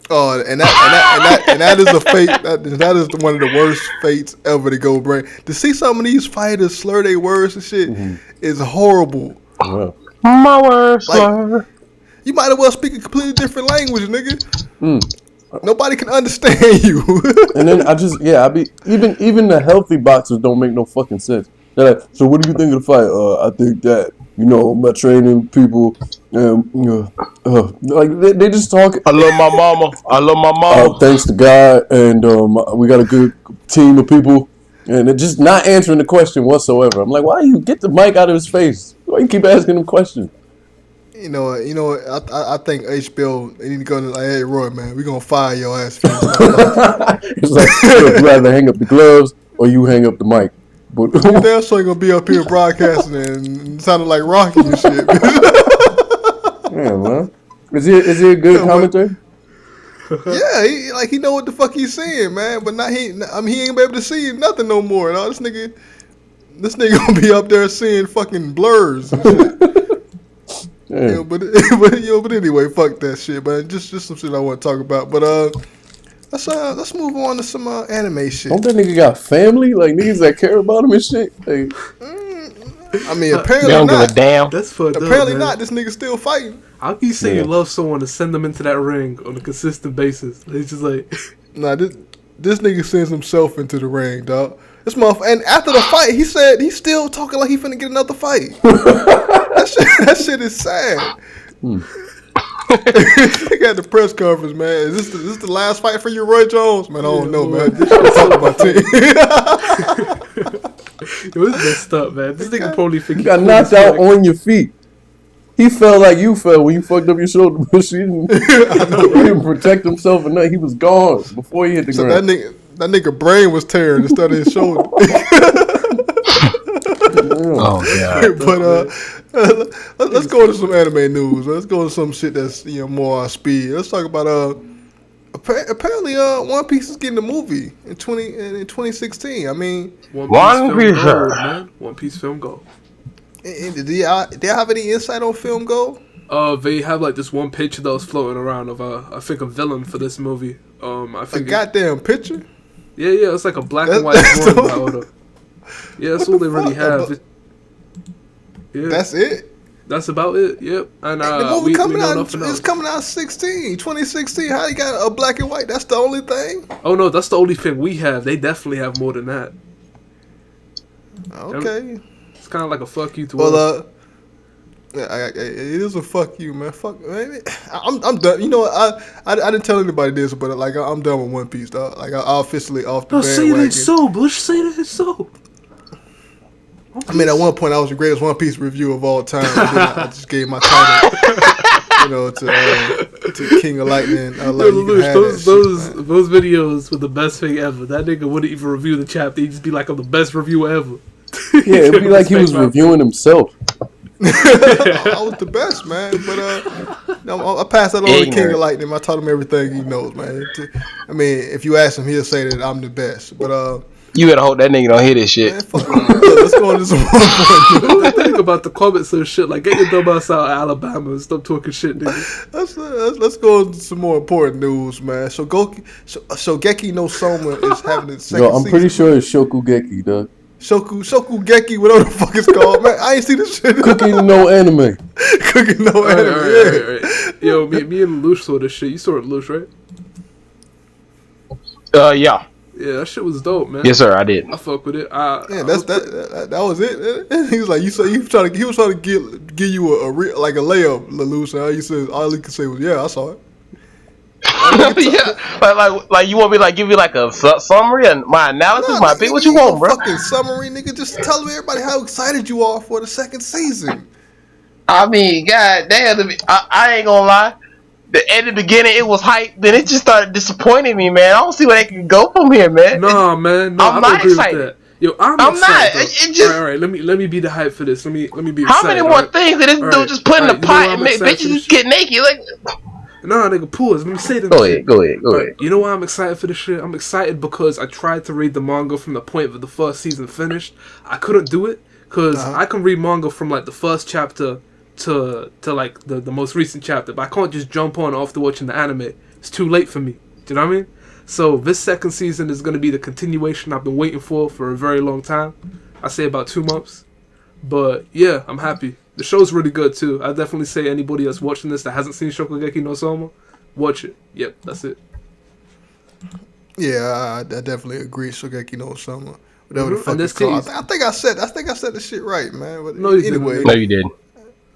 Oh, and that is a fate. That is one of the worst fates ever to go brain. To see some of these fighters slur their words and shit is horrible. Wow. My words, slur. You might as well speak a completely different language, nigga. Nobody can understand you. And then even the healthy boxers don't make no fucking sense. They're like, so what do you think of the fight? I think that, my training people, like they just talk. I love my mama. Thanks to God, and we got a good team of people, and they're just not answering the question whatsoever. I'm like, why you get the mic out of his face? Why you keep asking him questions? You know, I think HBO, they need to go to like, hey Roy, man, we gonna fire your ass. It's like, you rather hang up the gloves or you hang up the mic. But damn sure gonna be up here broadcasting and sounding like Rocky and shit. Yeah, man. Is he a good commentator? Yeah, he know what the fuck he's saying, man. But he ain't be able to see nothing no more. No, this nigga gonna be up there seeing fucking blurs and shit. Yeah, but anyway, fuck that shit, man. Just some shit I want to talk about. But let's move on to some anime shit. Don't that nigga got family? Like niggas that care about him and shit. Like, I mean, apparently they don't not. give a damn. That's fucked up, apparently man. Not. This nigga still fighting. How can you say you love someone to send them into that ring on a consistent basis? It's just like, nah, this nigga sends himself into the ring, dog. This motherfucker, and after the fight, he said he's still talking like he finna get another fight. that shit is sad. He got the press conference, man. Is this the last fight for you, Roy Jones? Man, I don't know, man. This shit's all about team. Yo, this messed up, man. This nigga probably think you got knocked out on your feet. He fell like you fell when you fucked up your shoulder. He didn't protect himself enough. He was gone before he hit the ground. That nigga brain was tearing instead of his shoulder. Oh god. But let's go to some anime news. Let's go to some shit that's more on speed. Let's talk about apparently One Piece is getting a movie in 2016. I mean, One Piece Film Go. Do y'all have any insight on Film Go? They have like this one picture that was floating around of I think a villain for this movie. I think a goddamn picture. Yeah, it's like a black and white drawing. Yeah, that's all they really have. Yeah. That's it. That's about it. Yep. And the movie coming out. It's coming out 2016. How you got a black and white? That's the only thing. Oh no, that's the only thing we have. They definitely have more than that. Okay. It's kind of like a fuck you to us. It is a fuck you, man. Fuck, man. I'm done. You know what? I didn't tell anybody this, but like I'm done with One Piece, dog. Like I'm officially off the bandwagon. Say that it's so, Bush. Say that it's so. I mean, at one point I was the greatest One Piece review of all time. And then I just gave my title, to King of Lightning. Those videos were the best thing ever. That nigga wouldn't even review the chapter. He'd just be like, "I'm the best reviewer ever." Yeah, it'd be like he was reviewing himself. I was the best, man. But I passed that on to King of Lightning. I taught him everything he knows, man. I mean, if you ask him, he'll say that I'm the best. But you better hope that nigga don't hear this shit. Man, let's go into some more. Think about the comments and shit. Like, get your dumb ass out of Alabama and stop talking shit, nigga. Let's go into some more important news, man. Shogeki no Soma is having its second season. I'm pretty sure it's Shokugeki, dog. Shokugeki, whatever the fuck it's called, man. I ain't seen this shit. Cooking no anime. Cooking no anime. Right. Yo, me and Lush saw this shit. You saw it, Lush, right? Yeah. Yeah, that shit was dope, man. Yes, sir. I did. I fuck with it. That was it. He was like, he was trying to give you a layup, Lelouch. All he could say was, yeah, I saw it. Yeah, like you want me give you a summary and my analysis, my big. What you want, bro? Fucking summary, nigga. Just tell everybody how excited you are for the second season. I mean, god damn, I ain't gonna lie. At the beginning, it was hype. Then it just started disappointing me, man. I don't see where they can go from here, man. Nah, man. No, I'm I don't not agree excited. with that. Yo, I'm not. excited. It just all right. Let me be the hype for this. Let me be excited. How many more things did this dude just put in the pot and make bitches get naked? Nah, nigga, pause. Let me say this. Go ahead. You know why I'm excited for this shit? I'm excited because I tried to read the manga from the point where the first season finished. I couldn't do it because I can read manga from the first chapter to the most recent chapter, but I can't just jump on after watching the anime. It's too late for me. Do you know what I mean? So this second season is going to be the continuation I've been waiting for a very long time. I say about 2 months. But yeah, I'm happy. The show's really good too. I definitely say anybody that's watching this that hasn't seen Shokugeki no Soma, watch it. Yep, that's it. Yeah, I definitely agree. Shokugeki no Soma. Whatever the fuck And it's called. I think I said this shit right, man. But no, anyway. No, you didn't.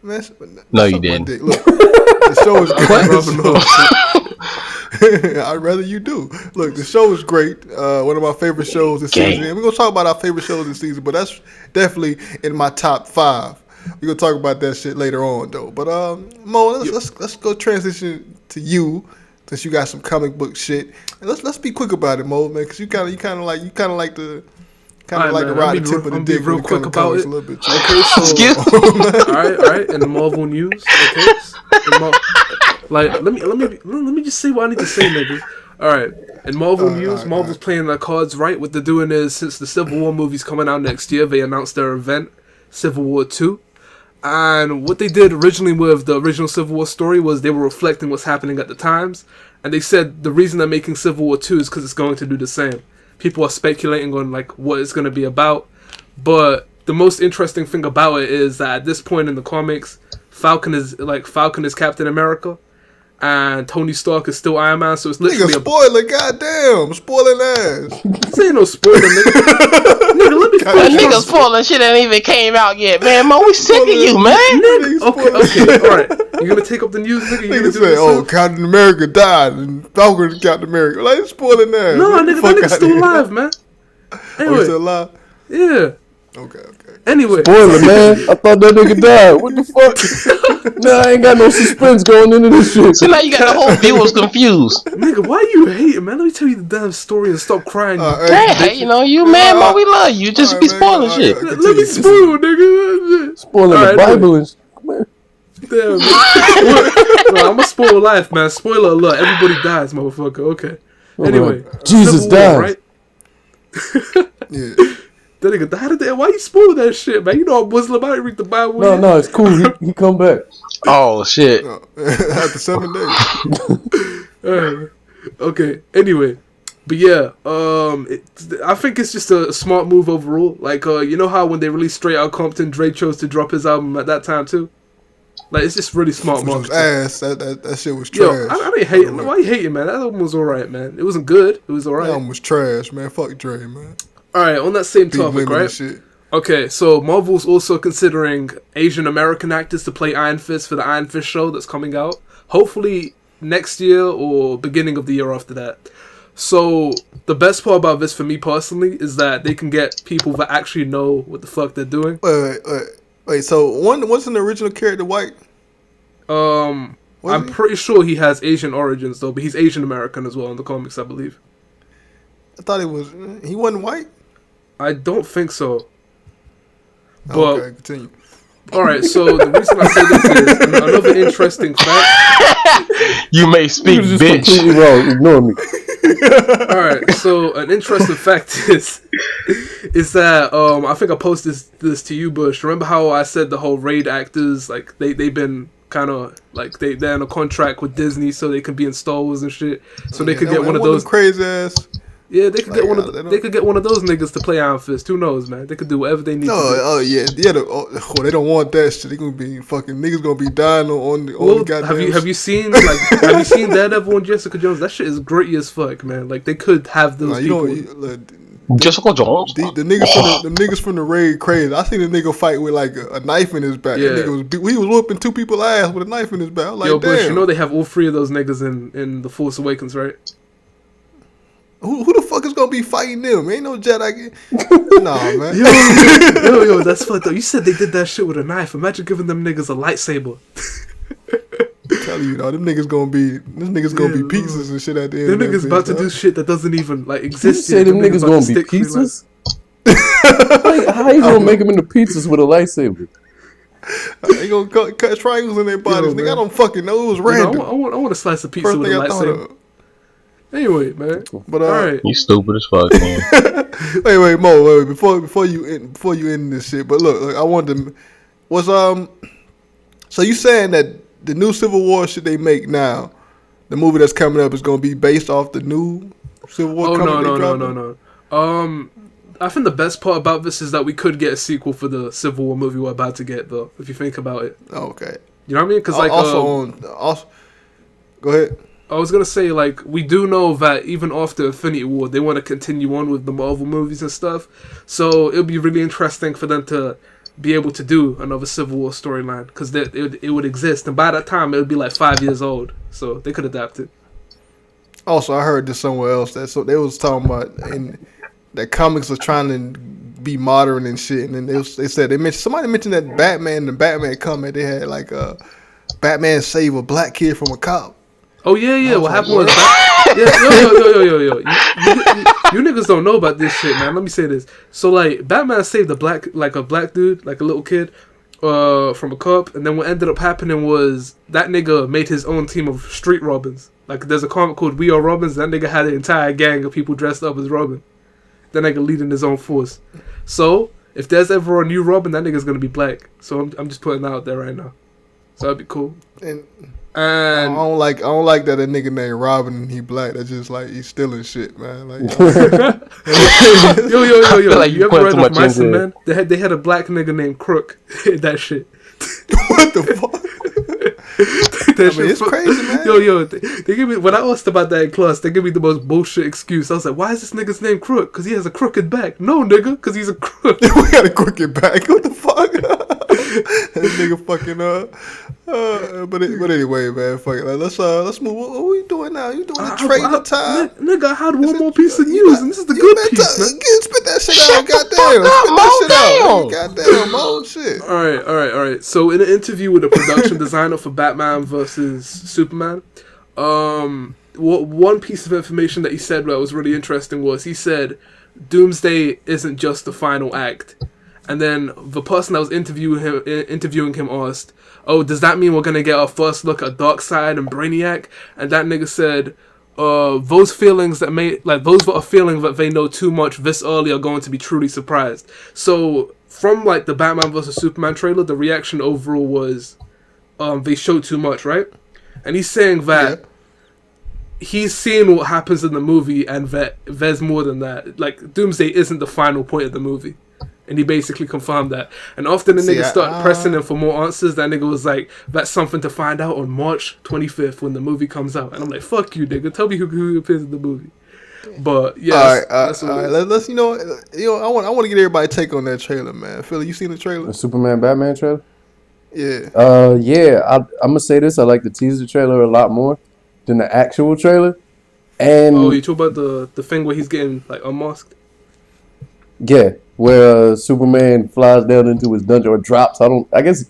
Man, no, you didn't. Look, the show is great. I'd rather you do. Look, the show is great. One of my favorite shows this season. And we're gonna talk about our favorite shows this season, but that's definitely in my top 5. We're gonna talk about that shit later on, though. But Mo, let's go transition to you, since you got some comic book shit. And let's be quick about it, Mo, man, because you kind of like to. Kind of like to ride the tip of the dick. Real quick about it. A little bit. Okay, so all right. In the Marvel news, okay. Let me just say what I need to say, nigga. All right. In Marvel news, Marvel's playing their cards right. What they're doing is, since the Civil War movie's coming out next year, they announced their event, Civil War 2. And what they did originally with the original Civil War story was they were reflecting what's happening at the times, and they said the reason they're making Civil War 2 is because it's going to do the same. People are speculating on what it's going to be about, but the most interesting thing about it is that at this point in the comics, Falcon is Captain America, and Tony Stark is still Iron Man. So it's literally spoiler, goddamn, spoiling ass. This ain't no spoiler, nigga. Nigga, let me finish. Nigga spoiling shit ain't even came out yet, man. Mo, we sick of you, man. Okay, all right. You gonna take up the news, nigga? Nigga say, Captain America died and Falcon is Captain America. Like, it's spoiling ass. No, nigga, that nigga's still alive, man. Anyway, he's still alive? Yeah. Okay. Anyway. Spoiler, man. I thought that nigga died. What the fuck? Nah, I ain't got no suspense going into this shit. So now you got the whole viewers confused. Nigga, why you hating, man? Let me tell you the damn story and stop crying. Hey, you man, Mo, we love you. Just be spoiling shit. Let me spoil, nigga. Spoiling the Bible and man. Damn, man. I'm gonna spoil life, man. Spoiler alert. Everybody dies, motherfucker. Okay. Anyway. Jesus died. Right? Yeah. That nigga, why you spoil that shit, man? You know I'm Muslim. I didn't read the Bible. No, it's cool. He come back. Oh shit! After 7 days. Okay. Anyway, but yeah, I think it's just a smart move overall. You know how when they released Straight Outta Compton, Dre chose to drop his album at that time too. It's just really smart marketing. Ass. That shit was trash. Yo, I didn't hate it. Why you hating, man? That album was alright, man. It wasn't good. It was alright. That album was trash, man. Fuck Dre, man. Alright, on that same topic, right? Shit. Okay, so Marvel's also considering Asian American actors to play Iron Fist for the Iron Fist show that's coming out. Hopefully next year or beginning of the year after that. So the best part about this for me personally is that they can get people that actually know what the fuck they're doing. Wait, so wasn't the original character white? I'm pretty sure he has Asian origins though, but he's Asian American as well in the comics, I believe. I thought he wasn't white? I don't think so. But, okay, continue. Alright, so the reason I say this is another interesting fact. You may speak, just bitch. Completely wrong. Ignore me. Alright, so an interesting fact is that I think I posted this to you, Bush. Remember how I said the whole raid actors, they've been kind of they're in a contract with Disney so they can be in Star Wars and shit, so they could get one of those crazy ass Yeah, they could get one of they could get one of those niggas to play Iron Fist. Who knows, man? They could do whatever they need to do. Oh yeah. They don't want that shit. They gonna be fucking niggas gonna be dying on the goddamn. Have you seen Daredevil and Jessica Jones? That shit is gritty as fuck, man. Like they could have those people. Jessica Jones. The niggas from the raid crazy. I seen a nigga fight with like a knife in his back. Yeah. He was whooping 2 people's ass with a knife in his back. I was like, Yo, Bush, damn. you know they have all 3 of those niggas in The Force Awakens, right? Who the fuck is gonna be fighting them? Ain't no Jedi. Nah, man. Yo, that's fucked up. You said they did that shit with a knife. Imagine giving them niggas a lightsaber. I'm telling you, this nigga's gonna be pizzas and shit at the end. Them niggas about to do shit that doesn't even like exist. You say them niggas gonna be pizzas? How you gonna make them into pizzas with a lightsaber? They gonna cut triangles in their bodies. Nigga, I don't fucking know. It was random. I want to slice a pizza with a lightsaber. Anyway, man. But all right. You stupid as fuck, man. wait, Mo. Wait, before you end this shit. But look, I wanted to. So you saying that the new Civil War shit they make now, the movie that's coming up is gonna be based off the new Civil War? No. I think the best part about this is that we could get a sequel for the Civil War movie we're about to get, though. If you think about it. Okay. You know what I mean? Because like also, go ahead. I was gonna say, like, we do know that even after Infinity War, they want to continue on with the Marvel movies and stuff. So it'll be really interesting for them to be able to do another Civil War storyline, because it would exist, and by that time it would be like 5 years old. So they could adapt it. Also, I heard this somewhere else they was talking about that comics are trying to be modern and shit, and then somebody mentioned that the Batman comic, they had like Batman save a black kid from a cop. Oh yeah. What happened was yo. You niggas don't know about this shit, man. Let me say this. So like, Batman saved a black dude, like a little kid, from a cop, and then what ended up happening was that nigga made his own team of street Robins. Like, there's a comic called We Are Robins. That nigga had an entire gang of people dressed up as Robin. That nigga leading his own force. So if there's ever a new Robin, that nigga's gonna be black. So I'm just putting that out there right now. So that'd be cool. And I don't like that a nigga named Robin and he black. That's just like he's stealing shit, man. Like, yo. Like you ever read of Mice and Men? They had a black nigga named Crook in that shit. What the fuck? It's crazy, man. Yo, they give me, when I asked about that in class, they give me the most bullshit excuse. I was like, why is this nigga's name Crook? Because he has a crooked back. No, nigga, because he's a crook. We got a crooked back. What the fuck? That nigga fucking but anyway, man, fuck it. Like, let's move. What are we doing now? You doing the trailer time? Nigga, I had one more piece of news, and this is the good piece, man. Spit that shit out, goddamn. Spit that shit out. Goddamn, Mo, shit. All right. So in an interview with a production designer for Batman vs Superman, one piece of information that he said that was really interesting was he said Doomsday isn't just the final act. And then the person that was interviewing him asked, "Oh, does that mean we're gonna get our first look at Darkseid and Brainiac?" And that nigga said, "Those feelings that those that are feeling that they know too much this early are going to be truly surprised." So from like the Batman vs Superman trailer, the reaction overall was, they showed too much, right? And he's saying that he's seeing what happens in the movie, and that there's more than that. Like, Doomsday isn't the final point of the movie. And he basically confirmed that. And after the nigga started pressing him for more answers, that nigga was like, that's something to find out on March 25th when the movie comes out. And I'm like, fuck you, nigga. Tell me who appears in the movie. But yeah, all right. Let's I want to get everybody take on that trailer, man. Philly, you seen the trailer? The Superman Batman trailer? Yeah. Yeah. I'm gonna say this. I like the teaser trailer a lot more than the actual trailer. And you talk about the thing where he's getting like unmasked? Yeah, where Superman flies down into his dungeon or drops. I guess,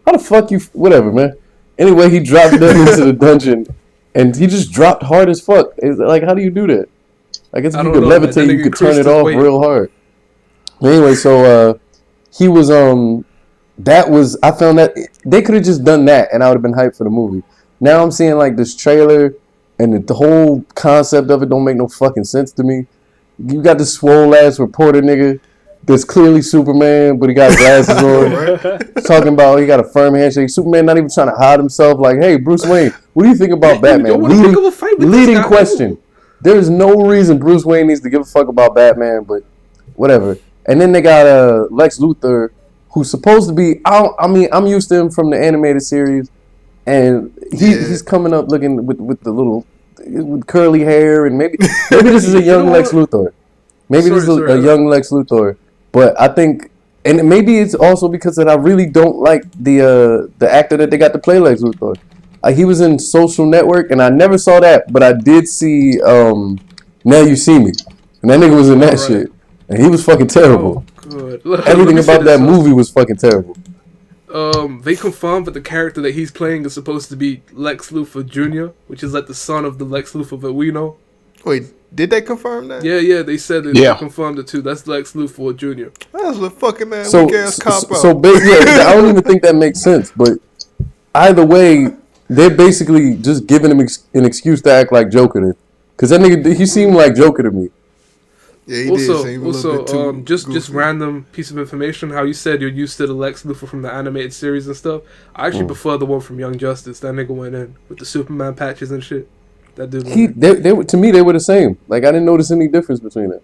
how the fuck whatever, man. Anyway, he dropped down into the dungeon, and he just dropped hard as fuck. It's like, how do you do that? I guess if you could levitate, you could turn it off real hard. But anyway, so he was I found that they could have just done that, and I would have been hyped for the movie. Now I'm seeing like this trailer, and the whole concept of it don't make no fucking sense to me. You got this swole ass reporter nigga that's clearly Superman, but he got glasses on. Talking about he got a firm handshake. Superman not even trying to hide himself. Like, hey, Bruce Wayne, what do you think about Batman? Leading question. there's no reason Bruce Wayne needs to give a fuck about Batman, but whatever. And then they got Lex Luthor, who's supposed to be. I'm used to him from the animated series, and he's coming up looking with the little with curly hair, and maybe this is a young Lex Luthor. Maybe this is a young Lex Luthor, but I think, and maybe it's also because that I really don't like the actor that they got to play Lex Luthor. He was in Social Network, and I never saw that, but I did see Now You See Me, and that nigga was in that shit, and he was fucking terrible. Good. Everything about that movie was fucking terrible. They confirmed that the character that he's playing is supposed to be Lex Luthor Jr., which is like the son of the Lex Luthor that we know. Wait, did they confirm that? Yeah, they said that they confirmed it too. That's Lex Luthor Jr. That's a fucking weak-ass cop-out. So I don't even think that makes sense, but either way, they're basically just giving him an excuse to act like Joker did. Because that nigga, he seemed like Joker to me. Yeah, he did seem a little bit too just random piece of information. How you said you're used to the Lex Luthor from the animated series and stuff. I actually prefer the one from Young Justice. That nigga went in with the Superman patches and shit. That dude. To me, they were the same. Like, I didn't notice any difference between it.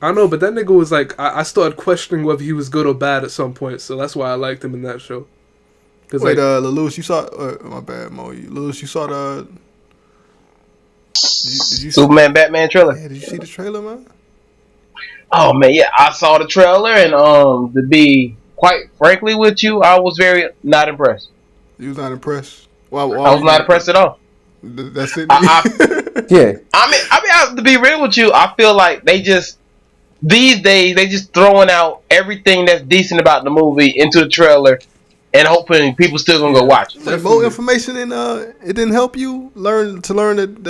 I know, but that nigga was like, I started questioning whether he was good or bad at some point. So that's why I liked him in that show. Wait, Lelouch, you saw? My bad, Mo. Lelouch, you saw the? Did you Superman Batman trailer? Yeah, did you see the trailer, man? Oh man, yeah, I saw the trailer, and to be quite frankly with you, I was very not impressed. You was not impressed? Why I was not impressed at all. That's it. Yeah. I mean, to be real with you, I feel like these days they just throwing out everything that's decent about the movie into the trailer, and hoping people still gonna go watch it. Like more information, and it didn't help you learn that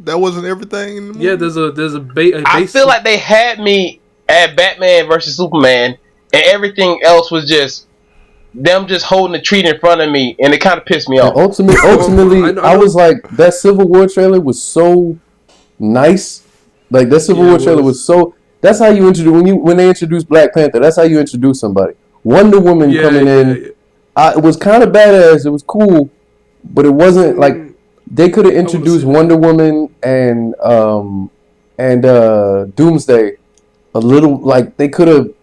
that wasn't everything in the movie. Yeah, there's a base. I feel like they had me at Batman versus Superman, and everything else was just them just holding a treat in front of me, and it kind of pissed me off. Ultimately, I was like, that Civil War trailer was so nice. Like, that Civil War trailer was so. That's how you introduce when they introduce Black Panther. That's how you introduce somebody. Wonder Woman coming in, it was kind of badass. It was cool, but it wasn't like they could have introduced Wonder Woman and Doomsday a little. Like they could have.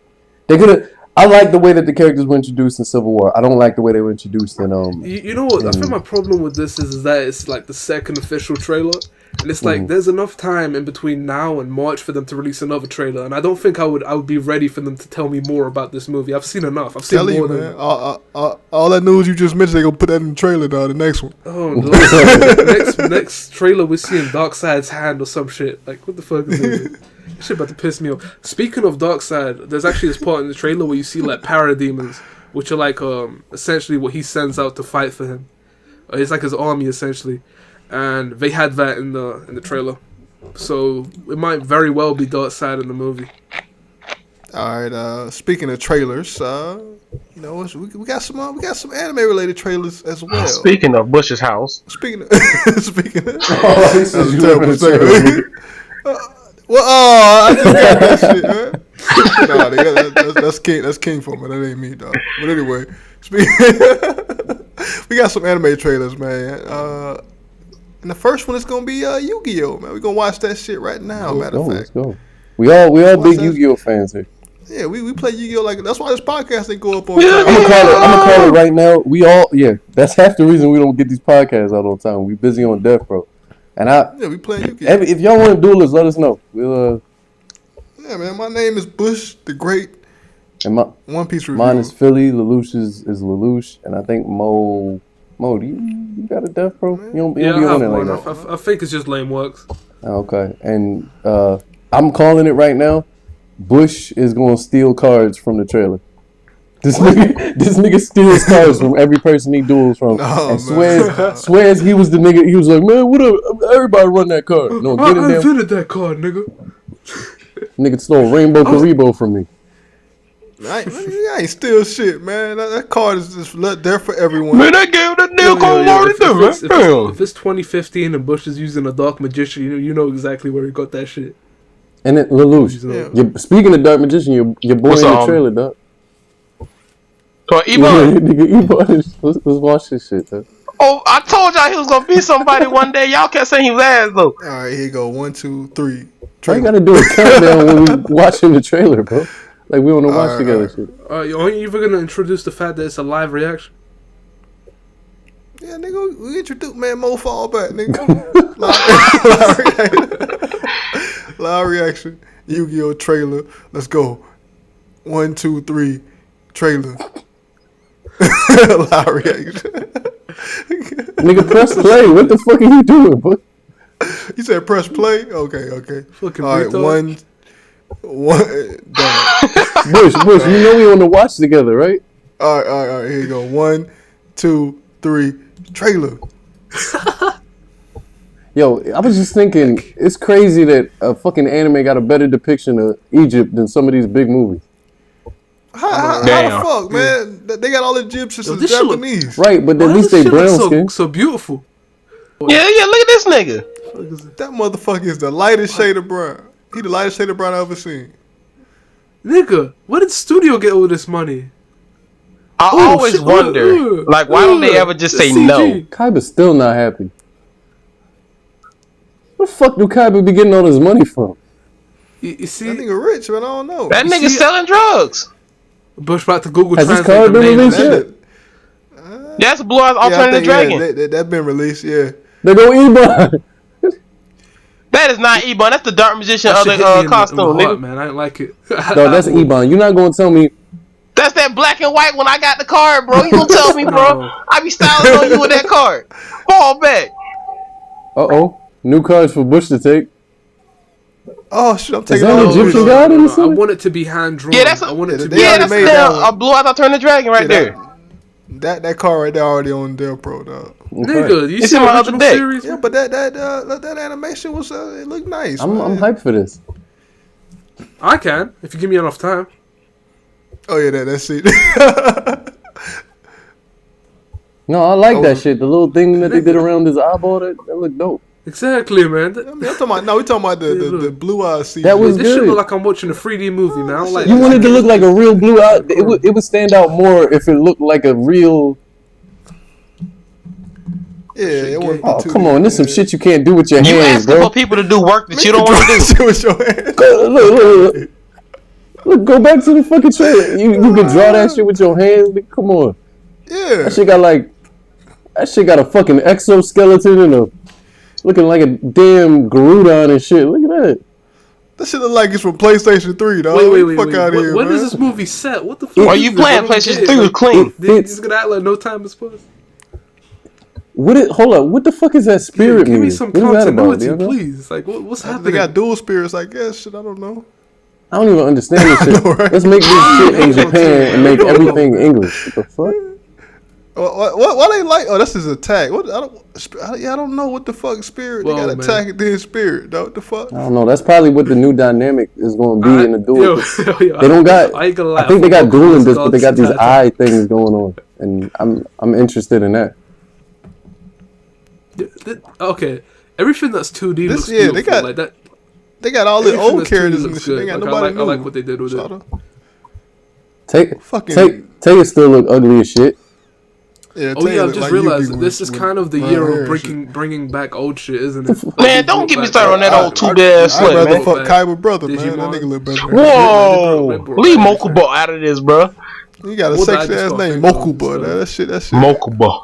I like the way that the characters were introduced in Civil War. I don't like the way they were introduced in You know what? I think my problem with this is that it's like the second official trailer, and it's like there's enough time in between now and March for them to release another trailer, and I don't think I would be ready for them to tell me more about this movie. I've seen enough. I've seen more than all that news you just mentioned. They gonna put that in the trailer, dog. The next one. Oh, next trailer we're seeing Darkseid's hand or some shit. Like, what the fuck is this? This shit about to piss me off. Speaking of Darkseid, there's actually this part in the trailer where you see like parademons, which are like essentially what he sends out to fight for him. It's like his army essentially, and they had that in the trailer, so it might very well be Darkseid in the movie. All right. Speaking of trailers, we got some anime related trailers as well. Speaking of Bush's house. Speaking of that's a terrible segue. I just got that shit, man. Nah, that's King for me. That ain't me, dog. But anyway, we got some anime trailers, man. And the first one is gonna be Yu-Gi-Oh, man. We're gonna watch that shit right now. Matter of fact, let's go. We all big Yu-Gi-Oh fans here. Yeah, we play Yu-Gi-Oh like that's why this podcast ain't go up on. I'm gonna call it right now. That's half the reason we don't get these podcasts out all the time. We busy on Death Row. And we playing Yu-Gi-Oh. If y'all want to duel us, let us know. We'll. Yeah, man. My name is Bush the Great. And One Piece review. Mine is Philly. Lelouch is Lelouch, and I think Mo. Do you got a Death Row? You don't be on it like that. I think it's just lame works. Okay, and I'm calling it right now. Bush is gonna steal cards from the trailer. This nigga steals cards from every person he duels from, and swears he was the nigga. He was like, man, what up? Everybody run that card. No, get in there. I invented that card, nigga. Nigga stole Rainbow Karibo from me. I ain't steal shit, man. That card is just there for everyone. Man, that gave that deal called already done. If it's 2015 and Bush is using a Dark Magician, you know exactly where he got that shit. And then Lelouch, speaking of Dark Magician, your boy in the trailer, dog. Ebon. Nigga, Ebon. Let's watch this shit, dog. Oh, I told y'all he was gonna be somebody one day. Y'all kept saying he was ass though. All right, here you go. 1, 2, 3. Why you gotta do a countdown when we watching the trailer, bro? Like we want to watch together. Shit. Are you even gonna introduce the fact that it's a live reaction? Yeah, nigga, we introduced Mo fall back, nigga. Live reaction. Yu-Gi-Oh trailer. Let's go. 1, 2, 3. Trailer. Live reaction. Nigga, press play. What the fuck are you doing, bro? You said press play? Okay. Fucking all right, retard. one. Done. Bush, you know we want to watch together, right? All right. Here you go. 1, 2, 3. Trailer. Yo, I was just thinking, it's crazy that a fucking anime got a better depiction of Egypt than some of these big movies. How the fuck, man? They got all the Egyptians and Japanese. Right, but at least they brown skin. So beautiful. Yeah, look at this nigga. That motherfucker is the lightest shade of brown. He the lightest shade of brown I've ever seen. Nigga, where did the studio get all this money? I always wonder, like, why don't they ever just say no? Kaiba's still not happy. Where the fuck do Kaiba be getting all his money from? You see, that nigga rich, man. I don't know. That nigga selling drugs. Bush about to Google Has his Translate card the been name. released yet? That's Blue Eyes Alternative Dragon. That been released, yeah. They go Ebon. That is not Ebon. That's the Dark Magician That other shit hit me in costume, the nigga. heart, man. I didn't like it. No, that's Ebon. You're not gonna tell me. That's that black and white when I got the card, bro. You gonna tell me, bro? No. I be styling on you with that card. Fall back. New cards for Bush to take. Oh shit, I'm Is taking that all an Egyptian god in the I city? want it to be hand drawn. Yeah, that's I want it to be. They Yeah, already that's made that one. a Blue Eyes Alternative Dragon right there. That card right there already on Del Pro, dog. Nigga, you It's see in my my other original deck. series? Yeah, but that animation was it looked nice. I'm man. hyped for this. I can, if you give me enough time. Oh yeah, that's it. No, I like that shit. The little thing that they did around his eyeball, that looked dope. Exactly, man. I mean, we talking about the blue eye CG. That was This good. shit look like I'm watching a 3D movie, man. I don't like You this. wanted to look like a real blue eye. It would stand out more if it looked like a real. Yeah, it wasn't. Oh, come on. There's some shit you can't do with your You hands, asking bro. for people to do work that you don't want to do. With your hand. Look, go back to the fucking trailer. You can draw that shit with your hands. Come on. Yeah. That shit got a fucking exoskeleton and a looking like a damn Garudon and shit. Look at that. That shit look like it's from PlayStation 3, dog. Wait. Fuck out of here, When man. is this movie set? What the fuck? Are you playing PlayStation 3 was clean? He's gonna act like no time is passed. Hold up. What the fuck is that spirit Give me meaning? some What is that about, continuity, you know? please. Like, what's They happening? got dual spirits, I guess. Shit, I don't know. I don't even understand this shit. know, right? Let's make this shit in Japan and make everything English. What the fuck? Why they like? Oh, that's his attack. What? I don't know what the fuck spirit. Whoa, they got man. attack and then spirit, dog. What the fuck? I don't know. That's probably what the new dynamic is going to be in the duel. Yo, They don't got. I ain't gonna lie, I think they got dueling this, but they got these gods. eye things going on, and I'm interested in that. Okay, everything that's 2D looks Yeah, they beautiful. got- like that. They got all the Everything old that's 2D characters and looks shit. They good. got Like, nobody new. I like what they did with it. Sorta. Fucking- Take it still look ugly as shit. Yeah, Oh yeah, I've look just like realized Yugi that this with is kind of the brown year hair of and shit. bringing back old shit, isn't it? Man, don't get me started on that old two-day ass I'd slut, rather man. fuck Kaiba brother, man. Digimon. That nigga look better. Whoa! Bro, Leave right, Mokuba out of this, bro. You got a Well, I sexy just ass got name, famous, Mokuba. so- That shit. Mokuba.